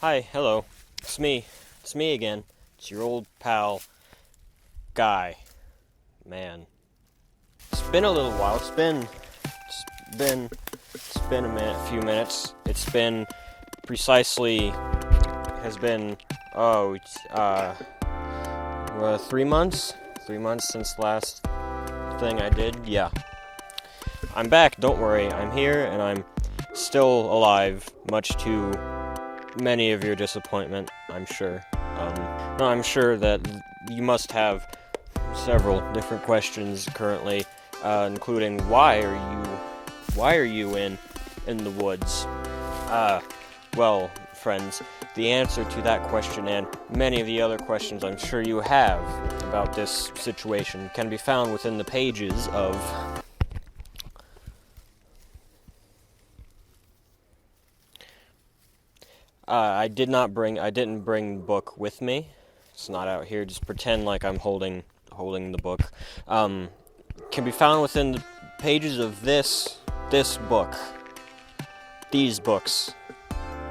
Hi, hello. It's me. It's me again. It's your old pal, Guy. Man. It's been a little while. It's been a few minutes. It's been precisely, has been, 3 months? 3 months since the last thing I did? Yeah. I'm back, don't worry. I'm here, and I'm still alive, much to many of your disappointment, I'm sure. I'm sure that you must have several different questions currently, including why are you in the woods? Well, friends, the answer to that question and many of the other questions I'm sure you have about this situation can be found within the pages of I didn't bring the book with me. It's not out here. Just pretend like I'm holding the book. Can be found within the pages of this book. These books,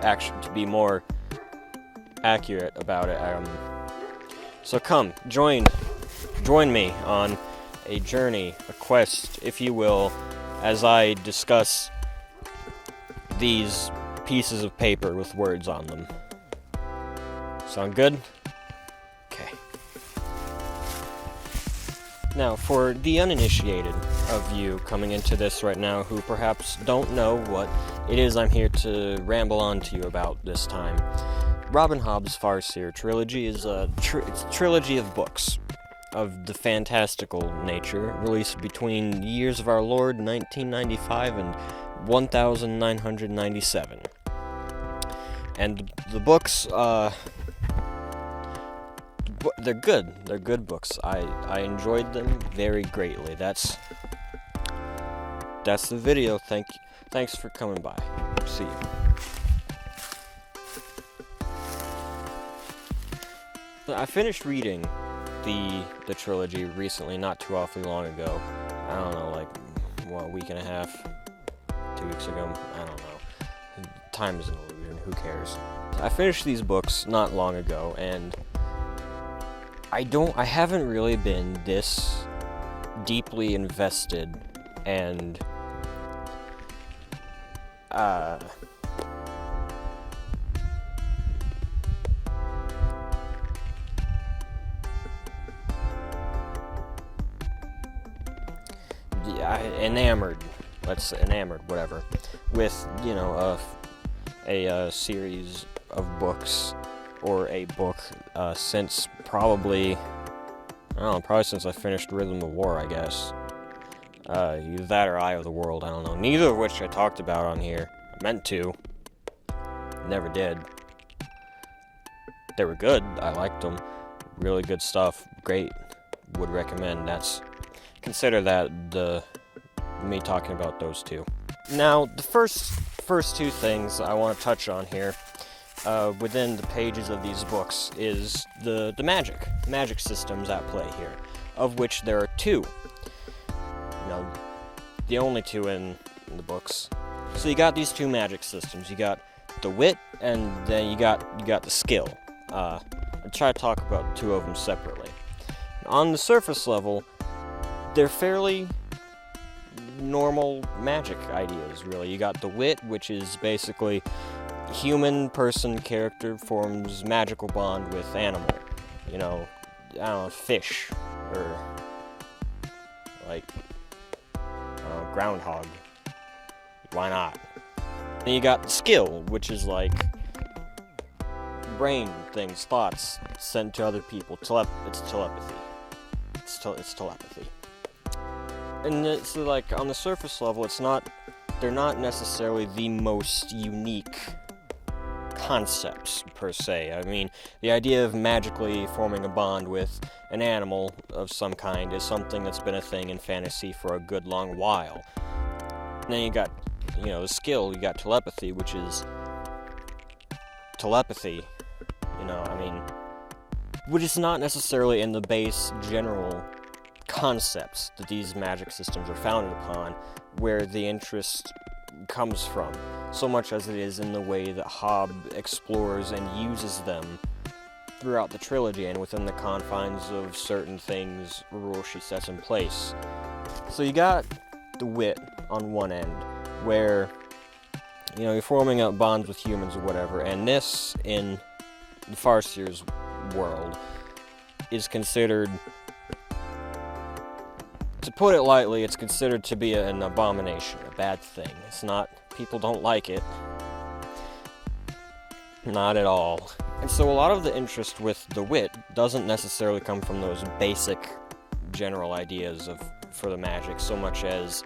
actually, to be more accurate about it. So come, join me on a journey, a quest, if you will, as I discuss these pieces of paper with words on them. Sound good? Okay. Now, for the uninitiated of you coming into this right now who perhaps don't know what it is I'm here to ramble on to you about this time, Robin Hobb's Farseer Trilogy is it's a trilogy of books of the fantastical nature, released between the years of our Lord 1995 and 1997. And the books, they're good. They're good books. I enjoyed them very greatly. That's the video. Thanks for coming by. See you. I finished reading the trilogy recently, not too awfully long ago. I don't know, a week and a half, 2 weeks ago. I don't know. Time is an illusion. Who cares? I finished these books not long ago, and I haven't really been this deeply invested and enamored, whatever, with, a series of books, or a book, since probably since I finished Rhythm of War, I guess. Either that or Eye of the World, I don't know. Neither of which I talked about on here. I meant to. Never did. They were good. I liked them. Really good stuff. Great. Would recommend. Consider that me talking about those two. Now, the first two things I want to touch on here, within the pages of these books, is the magic systems at play here, of which there are two. The only two in the books. So you got these two magic systems. You got the wit, and then you got the skill. I'll try to talk about two of them separately. On the surface level, they're fairly normal magic ideas, really. You got the wit, which is basically human person character forms magical bond with animal. Fish, or groundhog. Why not? Then you got the skill, which is brain things, thoughts sent to other people. It's telepathy. It's telepathy. And it's on the surface level, they're not necessarily the most unique concepts, per se. I mean, the idea of magically forming a bond with an animal of some kind is something that's been a thing in fantasy for a good long while. And then you got, the skill, you got telepathy, which is telepathy, which is not necessarily in the base general concepts that these magic systems are founded upon, where the interest comes from. so much as it is in the way that Hobb explores and uses them throughout the trilogy and within the confines of certain things, rules she sets in place. So you got the wit on one end, where, you know, you're forming up bonds with humans or whatever, and this, in the Farseer's world, is considered, to put it lightly, it's considered to be an abomination, a bad thing. It's not, people don't like it. Not at all. And so a lot of the interest with the wit doesn't necessarily come from those basic general ideas for the magic, so much as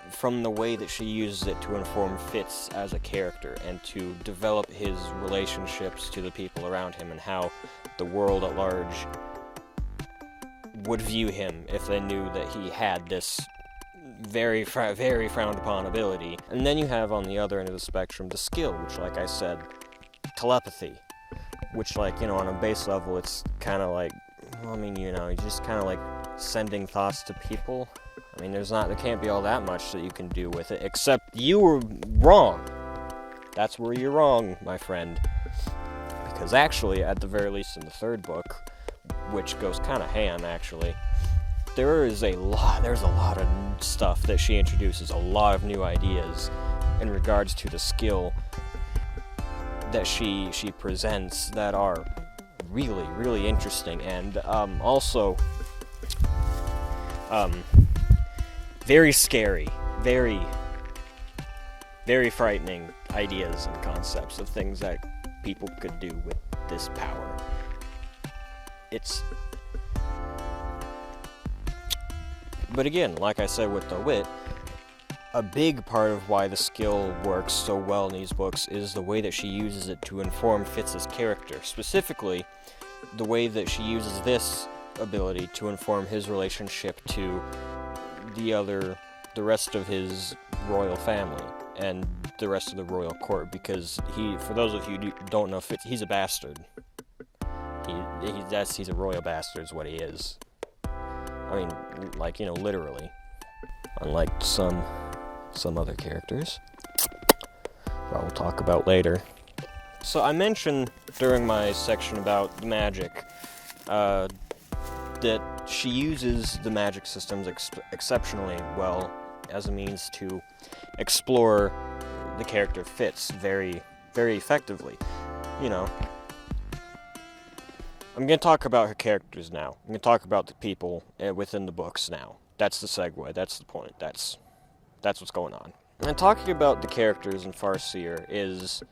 from the way that she uses it to inform Fitz as a character and to develop his relationships to the people around him and how the world at large would view him if they knew that he had this very frowned upon ability. And then you have on the other end of the spectrum the skill, which, like I said, telepathy, which, like, you know, on a base level, it's kind of like, well, I mean, you know, you're just kind of like sending thoughts to people. I mean, there can't be all that much that you can do with it, except you were wrong. That's where you're wrong, my friend. Because actually, at the very least in the third book, which goes kind of ham, actually, there's a lot of stuff that she introduces, a lot of new ideas in regards to the skill that she presents that are really, really interesting, and also very scary, very, very frightening ideas and concepts of things that people could do with this power. But again, like I said with the wit, a big part of why the skill works so well in these books is the way that she uses it to inform Fitz's character. Specifically, the way that she uses this ability to inform his relationship to the rest of his royal family and the rest of the royal court, because for those of you who don't know, Fitz, he's a bastard. He's a royal bastard is what he is. I mean, like, you know, literally. Unlike some other characters that we'll talk about later. So I mentioned during my section about the magic that she uses the magic systems exceptionally well as a means to explore the character Fitz very, very effectively. You know, I'm going to talk about her characters now. I'm going to talk about the people within the books now. That's the segue. That's the point. That's what's going on. And talking about the characters in Farseer is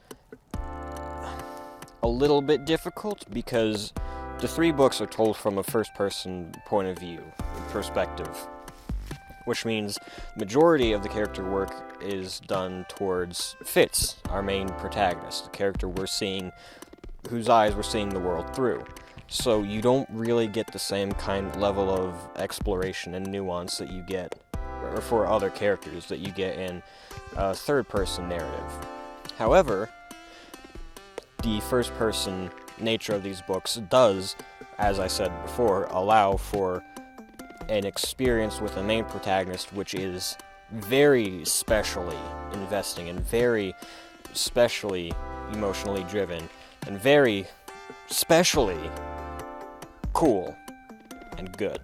a little bit difficult because the three books are told from a first-person point of view, perspective, which means the majority of the character work is done towards Fitz, our main protagonist, the character whose eyes we're seeing the world through. So you don't really get the same level of exploration and nuance that you get, or for other characters, that you get in a third-person narrative. However, the first-person nature of these books does, as I said before, allow for an experience with a main protagonist which is very specially investing and very specially emotionally driven and very specially cool and good.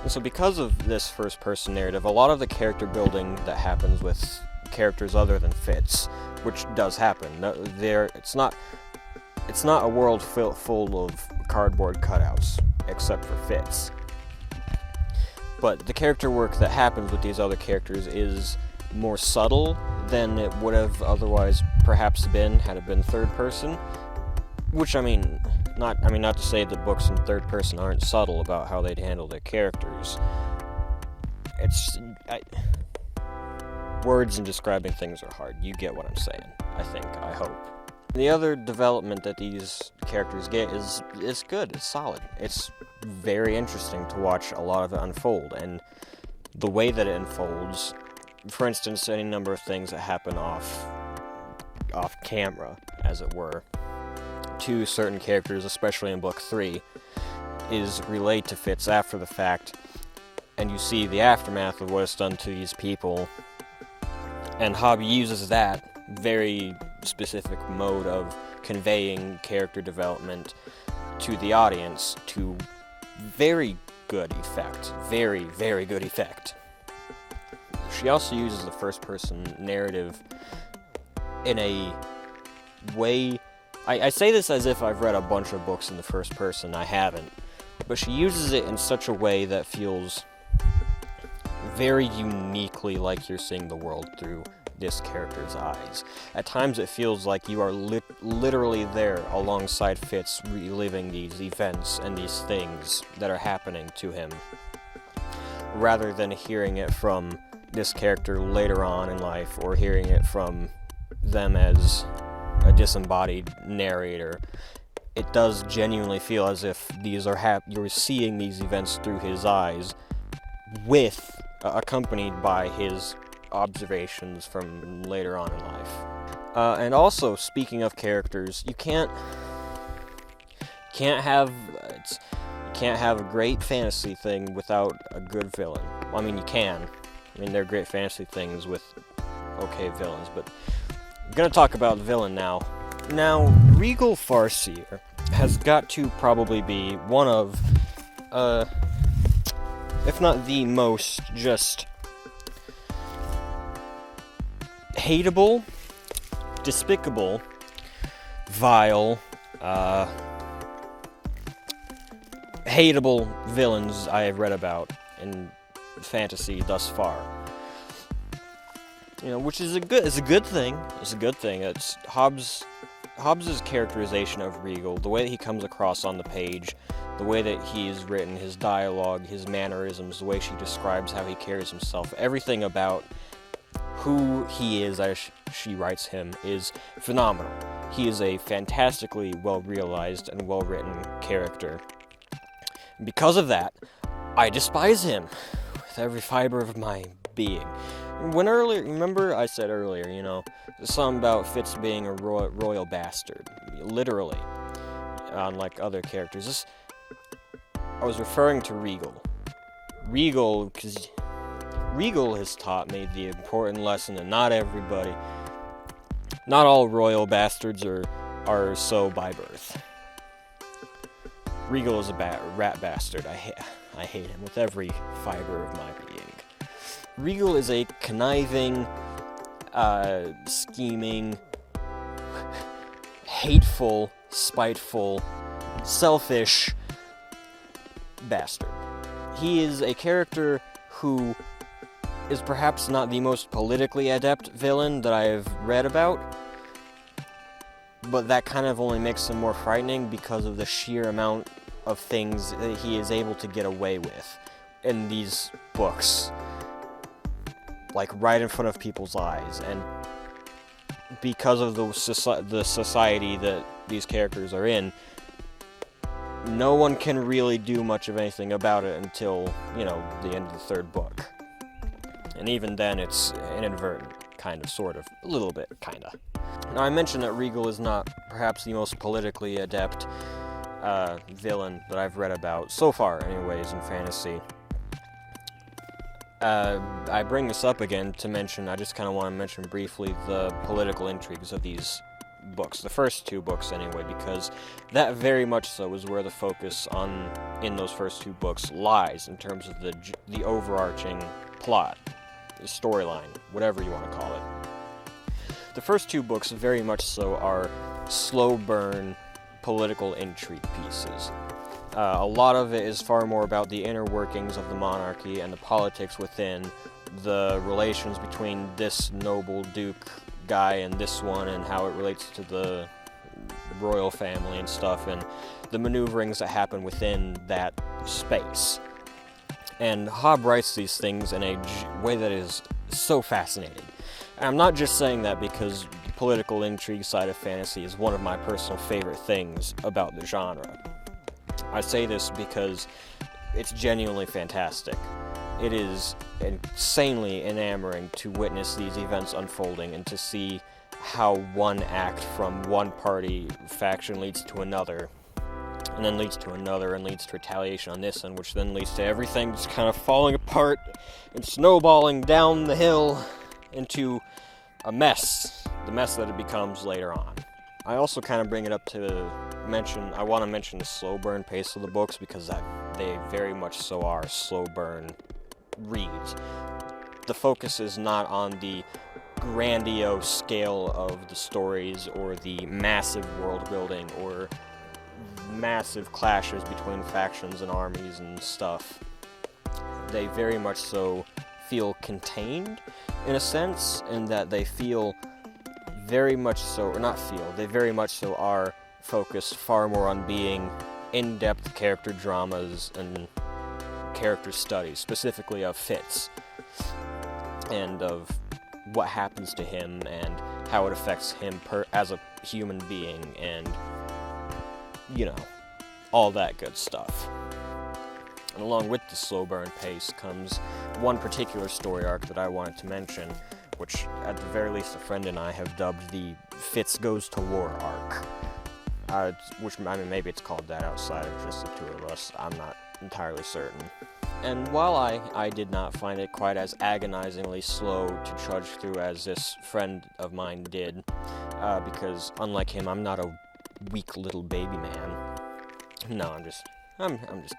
And so because of this first-person narrative, a lot of the character building that happens with characters other than Fitz, which does happen, it's not a world full of cardboard cutouts, except for Fitz. But the character work that happens with these other characters is more subtle than it would have otherwise perhaps been had it been third person. Which, not to say that books in third person aren't subtle about how they'd handle their characters. Words and describing things are hard. You get what I'm saying, I hope. The other development that these characters get is good, it's solid. It's very interesting to watch a lot of it unfold, and the way that it unfolds, for instance, any number of things that happen off camera, as it were, to certain characters, especially in book 3, is relayed to Fitz after the fact, and you see the aftermath of what it's done to these people And Hobb uses that very specific mode of conveying character development to the audience to very good effect. Very, very good effect. She also uses the first-person narrative in a way... I say this as if I've read a bunch of books in the first person. I haven't. But she uses it in such a way that feels very uniquely like you're seeing the world through this character's eyes. At times it feels like you are literally there alongside Fitz, reliving these events and these things that are happening to him, rather than hearing it from this character later on in life, or hearing it from them as a disembodied narrator. It does genuinely feel as if these are you're seeing these events through his eyes, with accompanied by his observations from later on in life. And also, speaking of characters, you can't have a great fantasy thing without a good villain. Well, I mean, you can. I mean, there are great fantasy things with okay villains, but I'm gonna talk about the villain now. Now, Regal Farseer has got to probably be one of, if not the most, just hateable, despicable, vile, hateable villains I have read about in fantasy thus far. You know, which is a good thing. It's a good thing. It's Hobbs' characterization of Regal, the way that he comes across on the page, the way that he's written, his dialogue, his mannerisms, the way she describes how he carries himself, everything about who he is as she writes him is phenomenal. He is a fantastically well-realized and well-written character. And because of that, I despise him with every fiber of my being. Remember I said earlier, you know, there's something about Fitz being a royal bastard, literally, unlike other characters. I was referring to Regal. Because Regal has taught me the important lesson that not all royal bastards are so by birth. Regal is a rat bastard. I hate him with every fiber of my being. Regal is a conniving, scheming, hateful, spiteful, selfish bastard. He is a character who is perhaps not the most politically adept villain that I have read about, but that kind of only makes him more frightening because of the sheer amount of things that he is able to get away with in these books, like right in front of people's eyes. And because of the society that these characters are in, no one can really do much of anything about it until, you know, the end of the third book. And even then, it's inadvertent, kind of, sort of, a little bit, kinda. Now, I mentioned that Regal is not perhaps the most politically adept villain that I've read about, so far anyways, in fantasy. I bring this up again to mention, I just kind of want to mention briefly the political intrigues of these books, the first two books anyway, because that very much so is where the focus in those first two books lies, in terms of the overarching plot, the storyline, whatever you want to call it. The first two books very much so are slow burn political intrigue pieces. A lot of it is far more about the inner workings of the monarchy and the politics within, the relations between this noble duke guy and this one, and how it relates to the royal family and stuff, and the maneuverings that happen within that space. And Hobb writes these things in a way that is so fascinating. And I'm not just saying that because the political intrigue side of fantasy is one of my personal favorite things about the genre. I say this because it's genuinely fantastic. It is insanely enamoring to witness these events unfolding and to see how one act from one party faction leads to another, and then leads to another, and leads to retaliation on this end, which then leads to everything just kind of falling apart and snowballing down the hill into a mess, the mess that it becomes later on. I also kind of bring it up to mention, I want to mention the slow burn pace of the books, because they very much so are slow burn reads. The focus is not on the grandiose scale of the stories or the massive world building or massive clashes between factions and armies and stuff. They very much so feel contained in a sense, in that they feel very much so, or not feel, they very much so are focused far more on being in-depth character dramas and character studies, specifically of Fitz, and of what happens to him and how it affects him as a human being, and, you know, all that good stuff. And along with the slow burn pace comes one particular story arc that I wanted to mention, which at the very least a friend and I have dubbed the Fitz Goes to War arc. Which, I mean, maybe it's called that outside of just the two of us, I'm not entirely certain. And while I did not find it quite as agonizingly slow to trudge through as this friend of mine did, because unlike him, I'm not a weak little baby man. No, I'm just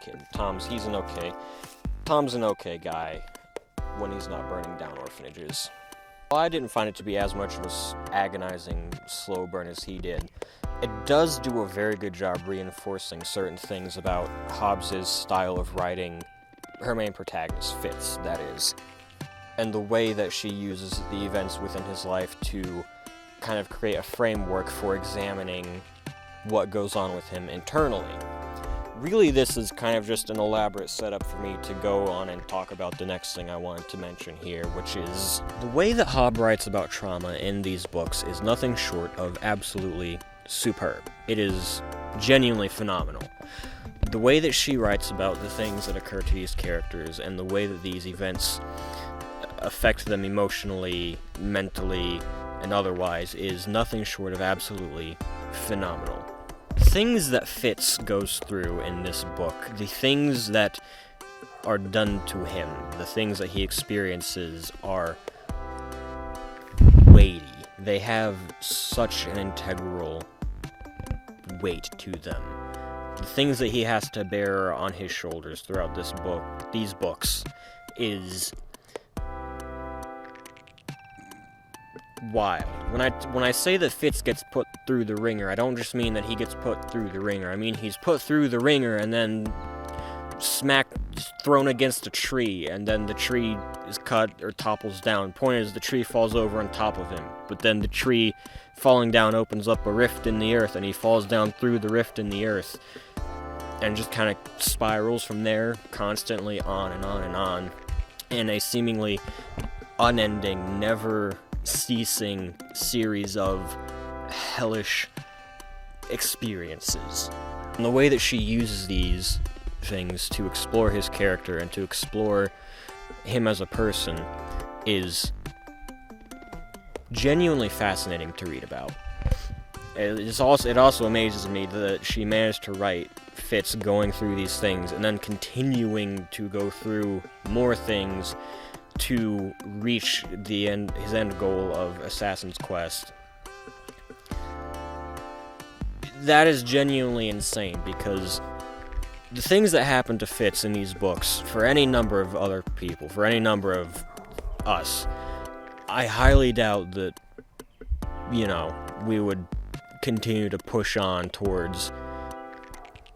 kidding. Tom's an okay guy when he's not burning down orphanages. While I didn't find it to be as much of a agonizing slow burn as he did, it does do a very good job reinforcing certain things about Hobbs's style of writing her main protagonist, Fitz, that is, and the way that she uses the events within his life to kind of create a framework for examining what goes on with him internally. Really, this is kind of just an elaborate setup for me to go on and talk about the next thing I wanted to mention here, which is the way that Hobb writes about trauma in these books is nothing short of absolutely superb. It is genuinely phenomenal. The way that she writes about the things that occur to these characters and the way that these events affect them emotionally, mentally, and otherwise is nothing short of absolutely phenomenal. Things that Fitz goes through in this book, the things that are done to him, the things that he experiences are weighty. They have such an integral weight to them. The things that he has to bear on his shoulders throughout these books, is wild. When I say that Fitz gets put through the ringer, I don't just mean that he gets put through the ringer. I mean he's put through the ringer and then thrown against a tree, and then the tree is cut or topples down. Point is, the tree falls over on top of him, but then the tree falling down opens up a rift in the earth, and he falls down through the rift in the earth, and just kind of spirals from there, constantly on and on and on, in a seemingly unending, never-ceasing series of hellish experiences. And the way that she uses these things to explore his character and to explore him as a person is genuinely fascinating to read about. It also amazes me that she managed to write Fitz going through these things and then continuing to go through more things to reach his end goal of Assassin's Quest. That is genuinely insane, because the things that happen to Fitz in these books, for any number of other people, for any number of us, I highly doubt that, we would continue to push on towards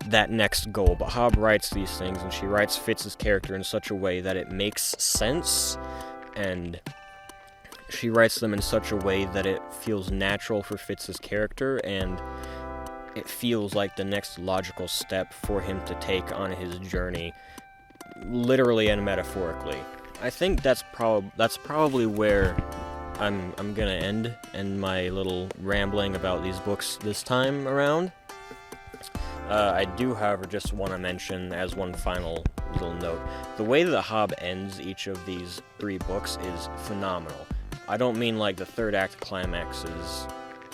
that next goal. But Hobb writes these things, and she writes Fitz's character in such a way that it makes sense, and she writes them in such a way that it feels natural for Fitz's character, and it feels like the next logical step for him to take on his journey, literally and metaphorically. I think that's probably where I'm gonna end my little rambling about these books this time around. I do, however, just want to mention as one final little note, the way that Hobb ends each of these 3 books is phenomenal. I don't mean like the third act climaxes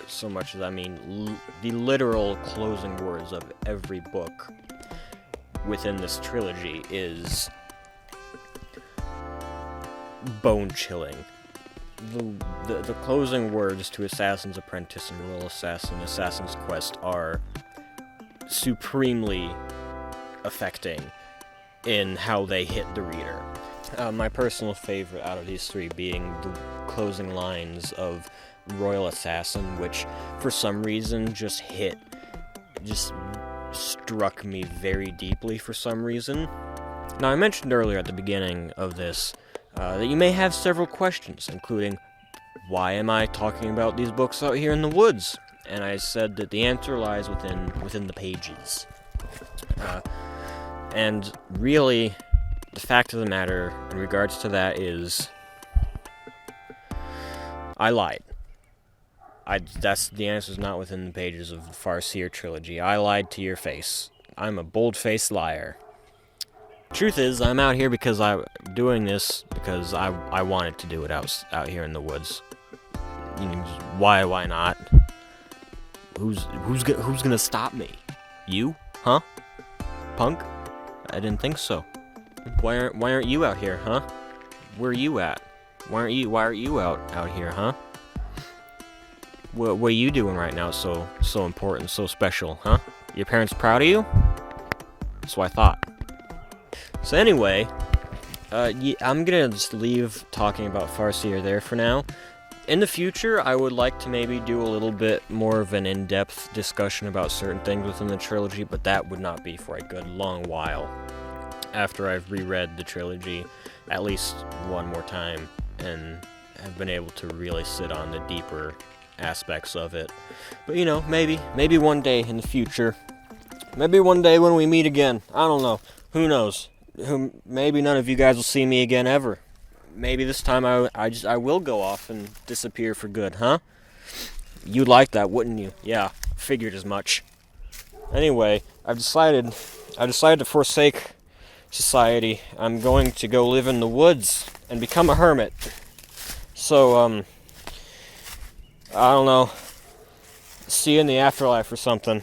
so much as I mean the literal closing words of every book within this trilogy is bone-chilling. the closing words to Assassin's Apprentice and Royal Assassin, Assassin's Quest are supremely affecting in how they hit the reader. My personal favorite out of these three being the closing lines of Royal Assassin, which for some reason just struck me very deeply for some reason. Now, I mentioned earlier at the beginning of this that you may have several questions, including, why am I talking about these books out here in the woods? And I said that the answer lies within the pages. And really, the fact of the matter in regards to that is, I lied. The answer's not within the pages of the Farseer Trilogy. I lied to your face. I'm a bold-faced liar. Truth is, I'm out here because I'm doing this because I wanted to do it out here in the woods. Why not? Who's gonna stop me? You? Huh? Punk? I didn't think so. Why aren't you out here, huh? Where are you at? Why aren't you out here, huh? What are you doing right now so important, so special, huh? Your parents proud of you? That's what I thought. So anyway, I'm gonna just leave talking about Farseer there for now. In the future, I would like to maybe do a little bit more of an in-depth discussion about certain things within the trilogy, but that would not be for a good long while after I've reread the trilogy at least one more time and have been able to really sit on the deeper aspects of it. But maybe one day in the future, maybe one day when we meet again, I don't know, who knows, maybe none of you guys will see me again ever. Maybe this time I will go off and disappear for good, huh? You'd like that, wouldn't you? Yeah, figured as much. Anyway, I've decided to forsake society. I'm going to go live in the woods and become a hermit. So, I don't know. See you in the afterlife or something.